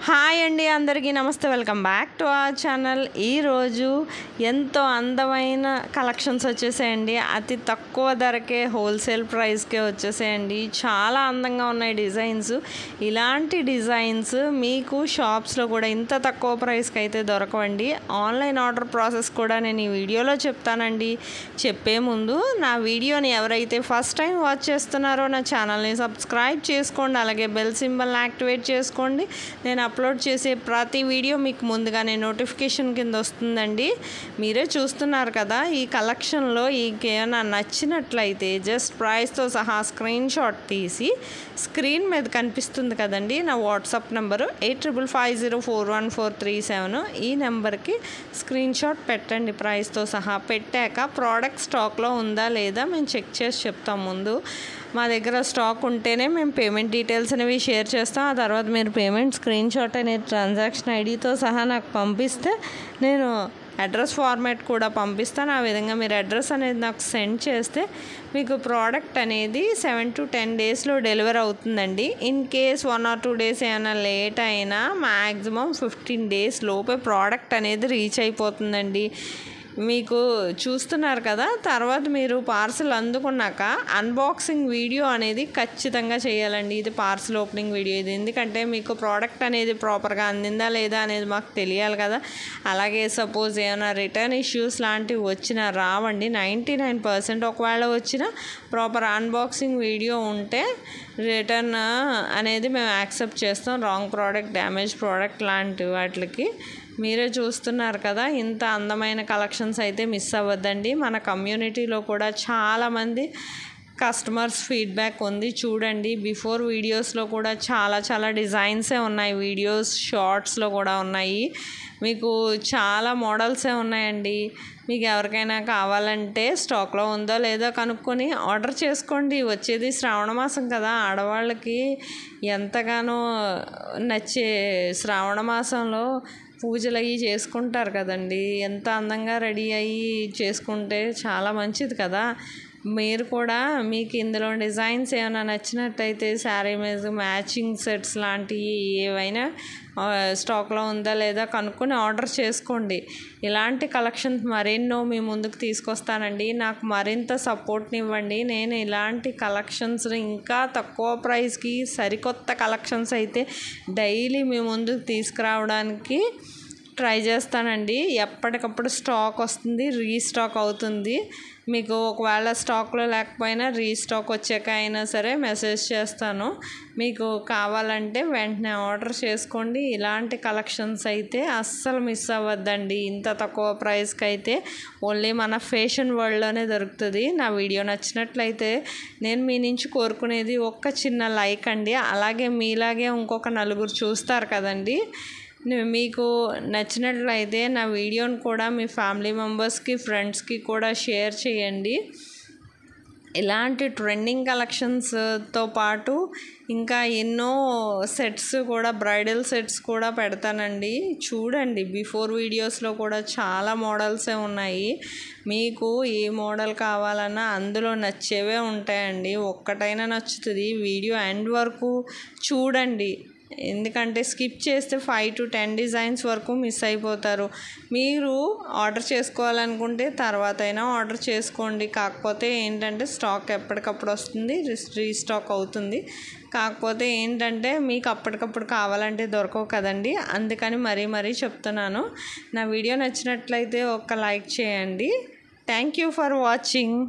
Hi అండి, అందరికీ నమస్తే. Welcome back to our channel. ఈరోజు ఎంతో అందమైన కలెక్షన్స్ వచ్చేసాయండి. అతి తక్కువ ధరకే హోల్సేల్ ప్రైస్కే వచ్చేసాయండి. చాలా అందంగా ఉన్నాయి డిజైన్స్. ఇలాంటి డిజైన్స్ మీకు షాప్స్లో కూడా ఇంత తక్కువ ప్రైస్కి అయితే దొరకవండి. ఆన్లైన్ ఆర్డర్ ప్రాసెస్ కూడా నేను ఈ వీడియోలో చెప్తానండి. చెప్పే ముందు నా వీడియోని ఎవరైతే ఫస్ట్ టైం వాచ్ చేస్తున్నారో నా ఛానల్ని సబ్స్క్రైబ్ చేసుకోండి. అలాగే బెల్ సింబల్ని యాక్టివేట్ చేసుకోండి. నేను అప్లోడ్ చేసే ప్రతి వీడియో మీకు ముందుగానే నోటిఫికేషన్ కింద వస్తుందండి. మీరే చూస్తున్నారు కదా, ఈ కలెక్షన్లో ఏమైనా నచ్చినట్లయితే జస్ట్ ప్రైస్తో సహా స్క్రీన్ షాట్ తీసి స్క్రీన్ మీద కనిపిస్తుంది కదండి నా వాట్సాప్ నెంబరు 8550414337. ఈ నెంబర్కి స్క్రీన్ షాట్ పెట్టండి ప్రైస్తో సహా. పెట్టాక ప్రోడక్ట్ స్టాక్లో ఉందా లేదా మేము చెక్ చేసి చెప్తాం. ముందు మా దగ్గర స్టాక్ ఉంటేనే మేము పేమెంట్ డీటెయిల్స్ అనేవి షేర్ చేస్తాం. ఆ తర్వాత మీరు పేమెంట్ స్క్రీన్ షాట్ అనేది ట్రాన్సాక్షన్ ఐడితో సహా నాకు పంపిస్తే నేను అడ్రస్ ఫార్మాట్ కూడా పంపిస్తాను. ఆ విధంగా మీరు అడ్రస్ అనేది నాకు సెండ్ చేస్తే మీకు ప్రోడక్ట్ అనేది 7 to 10 డేస్లో డెలివరీ అవుతుందండి. ఇన్ కేస్ 1 or 2 డేస్ ఏమైనా లేట్ అయినా మ్యాక్సిమం 15 డేస్ లోపే ప్రోడక్ట్ అనేది రీచ్ అయిపోతుందండి. మీకు చూస్తున్నారు కదా, తర్వాత మీరు పార్సిల్ అందుకున్నాక అన్బాక్సింగ్ వీడియో అనేది ఖచ్చితంగా చేయాలండి. ఇది పార్సిల్ ఓపెనింగ్ వీడియో. ఇది ఎందుకంటే మీకు ప్రోడక్ట్ అనేది ప్రాపర్గా అందిందా లేదా అనేది మాకు తెలియాలి కదా. అలాగే సపోజ్ ఏమైనా రిటర్న్ ఇష్యూస్ లాంటివి వచ్చినా రావండి. 99% ఒకవేళ వచ్చినా ప్రాపర్ అన్బాక్సింగ్ వీడియో ఉంటే రిటర్న్ అనేది మేము యాక్సెప్ట్ చేస్తాం. రాంగ్ ప్రోడక్ట్, డ్యామేజ్ ప్రోడక్ట్ లాంటి వాటికి. మీరే చూస్తున్నారు కదా, ఇంత అందమైన కలెక్షన్స్ అయితే మిస్ అవ్వద్దండి. మన కమ్యూనిటీలో కూడా చాలామంది కస్టమర్స్ ఫీడ్బ్యాక్ ఉంది. చూడండి, బిఫోర్ వీడియోస్లో కూడా చాలా డిజైన్సే ఉన్నాయి. వీడియోస్ షార్ట్స్లో కూడా ఉన్నాయి. మీకు చాలా మోడల్సే ఉన్నాయండి. మీకు ఎవరికైనా కావాలంటే స్టాక్లో ఉందో లేదో కనుక్కొని ఆర్డర్ చేసుకోండి. వచ్చేది శ్రావణ మాసం కదా, ఆడవాళ్ళకి ఎంతగానో నచ్చే శ్రావణ మాసంలో పూజలు అవి చేసుకుంటారు కదండి. ఎంత అందంగా రెడీ అయ్యి చేసుకుంటే చాలా మంచిది కదా. మీరు కూడా మీకు ఇందులో డిజైన్స్ ఏమైనా నచ్చినట్టయితే శారీ మీద మ్యాచింగ్ సెట్స్ లాంటివి ఏవైనా స్టాక్లో ఉందా లేదా కనుక్కొని ఆర్డర్ చేసుకోండి. ఇలాంటి కలెక్షన్స్ మరెన్నో మీ ముందుకు తీసుకొస్తానండి. నాకు మరింత సపోర్ట్ని ఇవ్వండి. నేను ఇలాంటి కలెక్షన్స్ ఇంకా తక్కువ ప్రైస్కి సరికొత్త కలెక్షన్స్ అయితే డైలీ మీ ముందుకు తీసుకురావడానికి ట్రై చేస్తానండి. ఎప్పటికప్పుడు స్టాక్ వస్తుంది, రీస్టాక్ అవుతుంది. మీకు ఒకవేళ స్టాక్లో లేకపోయినా రీస్టాక్ వచ్చాక అయినా సరే మెసేజ్ చేస్తాను. మీకు కావాలంటే వెంటనే ఆర్డర్ చేసుకోండి. ఇలాంటి కలెక్షన్స్ అయితే అస్సలు మిస్ అవ్వద్దండి. ఇంత తక్కువ ప్రైస్కి అయితే ఓన్లీ మన ఫ్యాషన్ వరల్డ్లోనే దొరుకుతుంది. నా వీడియో నచ్చినట్లయితే నేను మీ నుంచి కోరుకునేది ఒక్క చిన్న లైక్ అండి. అలాగే మీలాగే ఇంకొక నలుగురు చూస్తారు కదండి. మీకు నచ్చినట్లయితే నా వీడియోని కూడా మీ ఫ్యామిలీ మెంబర్స్కి, ఫ్రెండ్స్కి కూడా షేర్ చేయండి. ఇలాంటి ట్రెండింగ్ కలెక్షన్స్తో పాటు ఇంకా ఎన్నో సెట్స్ కూడా, బ్రైడల్ సెట్స్ కూడా పెడతానండి. చూడండి, బిఫోర్ వీడియోస్లో కూడా చాలా మోడల్సే ఉన్నాయి. మీకు ఏ మోడల్ కావాలన్నా అందులో నచ్చేవే ఉంటాయండి. ఒక్కటైనా నచ్చుతుంది. వీడియో ఎండ్ వరకు చూడండి, ఎందుకంటే స్కిప్ చేస్తే 5 to 10 డిజైన్స్ వరకు మిస్ అయిపోతారు. మీరు ఆర్డర్ చేసుకోవాలనుకుంటే తర్వాత అయినా ఆర్డర్ చేసుకోండి. కాకపోతే ఏంటంటే స్టాక్ ఎప్పటికప్పుడు వస్తుంది, రీస్టాక్ అవుతుంది. కాకపోతే ఏంటంటే మీకు అప్పటికప్పుడు కావాలంటే దొరకవు కదండి. అందుకని మరీ చెప్తున్నాను. నా వీడియో నచ్చినట్లయితే ఒక్క లైక్ చేయండి. Thank you for watching.